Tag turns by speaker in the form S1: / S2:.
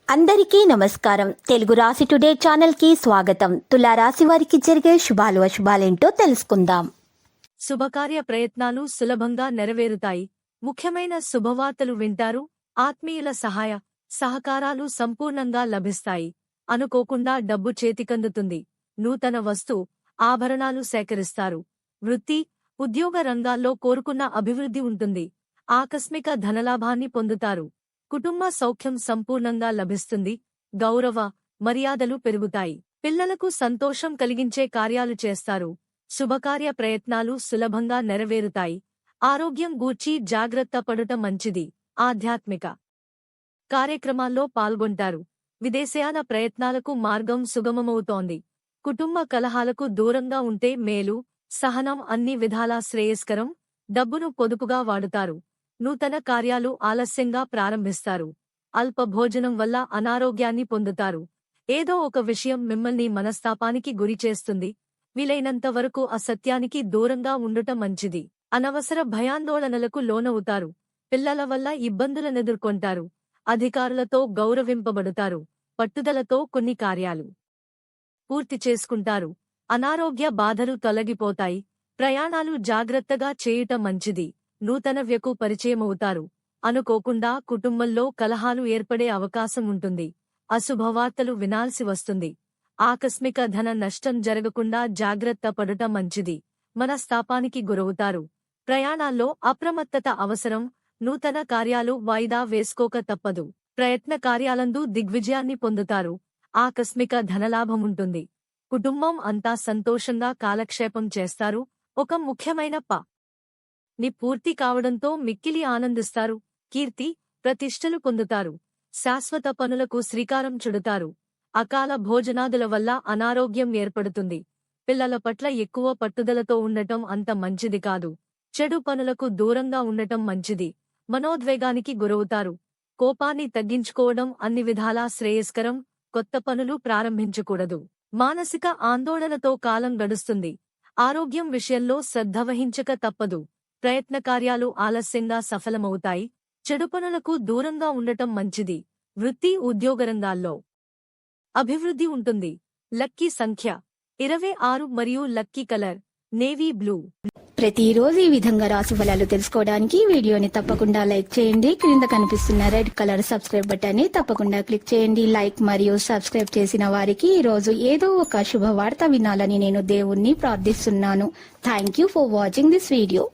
S1: అందరికీ నమస్కారం. తెలుగు రాశి టుడే ఛానల్ కి స్వాగతం. తులా రాశి వారికి జరిగే శుభాలు అశుభాలేంటో తెలుసుకుందాం.
S2: శుభకార్య ప్రయత్నాలు సులభంగా నెరవేరుతాయి. ముఖ్యమైన శుభవార్తలు వింటారు. ఆత్మీయుల సహకారాలు సంపూర్ణంగా లభిస్తాయి. అనుకోకుండా డబ్బు చేతికందుతుంది. నూతన ఆభరణాలు సేకరిస్తారు. వృత్తి, ఉద్యోగ రంగాల్లో కోరుకున్న అభివృద్ధి ఉంటుంది. ఆకస్మిక ధనలాభాన్ని పొందుతారు. కుటుంబ సౌఖ్యం సంపూర్ణంగా లభిస్తుంది. గౌరవ మర్యాదలు పెరుగుతాయి. పిల్లలకు సంతోషం కలిగించే కార్యాలు చేస్తారు. శుభకార్య ప్రయత్నాలు సులభంగా నెరవేరుతాయి. ఆరోగ్యం గూర్చి జాగ్రత్త పడుట మంచిది. ఆధ్యాత్మిక కార్యక్రమాల్లో పాల్గొంటారు. విదేశయాన ప్రయత్నాలకు మార్గం సుగమమవుతోంది. కుటుంబ కలహాలకు దూరంగా ఉంటే మేలు. సహనం అన్ని విధాలా శ్రేయస్కరం. డబ్బును పొదుపుగా వాడుతారు. నూతన కార్యాలు ఆలస్యంగా ప్రారంభిస్తారు. అల్ప భోజనం వల్ల అనారోగ్యాన్ని పొందుతారు. ఏదో ఒక విషయం మిమ్మల్ని మనస్తాపానికి గురిచేస్తుంది. వీలైనంత వరకు అసత్యానికి దూరంగా ఉండుట మంచిది. అనవసర భయాందోళనలకు లోనవుతారు. పిల్లల వల్ల ఇబ్బందులనెదుర్కొంటారు. అధికారులతో గౌరవింపబడతారు. పట్టుదలతో కొన్ని కార్యాలు పూర్తి చేసుకుంటారు. అనారోగ్య బాధలు తొలగిపోతాయి. ప్రయాణాలు జాగ్రత్తగా చేయుట మంచిది. నూతనవ్యకు పరిచయమవుతారు. అనుకోకుండా కుటుంబంలో కలహాలు ఏర్పడే అవకాశం ఉంటుంది. అశుభవార్తలు వినాల్సి వస్తుంది. ఆకస్మిక ధన నష్టం జరగకుండా జాగ్రత్త పడుట మంచిది. మనస్తాపానికి గురవుతారు. ప్రయాణాల్లో అప్రమత్తత అవసరం. నూతన కార్యాలు వాయిదా వేసుకోక తప్పదు. ప్రయత్న కార్యాలందు దిగ్విజయాన్ని పొందుతారు. ఆకస్మిక ధనలాభముంటుంది. కుటుంబం అంతా సంతోషంగా కాలక్షేపం చేస్తారు. ఒక ముఖ్యమైన ని పూర్తి కావడంతో మిక్కిలి ఆనందిస్తారు. కీర్తి, ప్రతిష్టలు పొందుతారు. శాశ్వత పనులకు శ్రీకారం చుడతారు. అకాల భోజనాదుల వల్ల అనారోగ్యం ఏర్పడుతుంది. పిల్లల పట్ల ఎక్కువ పట్టుదలతో ఉండటం అంత మంచిది కాదు. చెడు పనులకు దూరంగా ఉండటం మంచిది. మనోద్వేగానికి గురవుతారు. కోపాన్ని తగ్గించుకోవడం అన్ని విధాలా శ్రేయస్కరం. కొత్త పనులు ప్రారంభించకూడదు. మానసిక ఆందోళనతో కాలం గడుస్తుంది. ఆరోగ్యం విషయంలో శ్రద్ధ వహించక తప్పదు. ప్రయత్న కార్యాలు ఆలస్యంగా సఫలమవుతాయి. చెడు పనులకు దూరంగా ఉండటం మంచిది. వృత్తి, ఉద్యోగరంగాల్లో అభివృద్ధి ఉంటుంది. లక్కీ సంఖ్య 26 మరియు లక్కీ కలర్ నేవీ బ్లూ.
S1: ప్రతిరోజు ఈ విధంగా రాశి ఫలాలు తెలుసుకోవడానికి వీడియోని తప్పకుండా లైక్ చేయండి. క్రింద కనిపిస్తున్న రెడ్ కలర్ సబ్స్క్రైబ్ బటన్ ని తప్పకుండా క్లిక్ చేయండి. లైక్ మరియు సబ్స్క్రైబ్ చేసిన వారికి ఈ రోజు ఏదో ఒక శుభవార్త వినాలని నేను దేవుణ్ణి ప్రార్థిస్తున్నాను. Thank you for watching this video.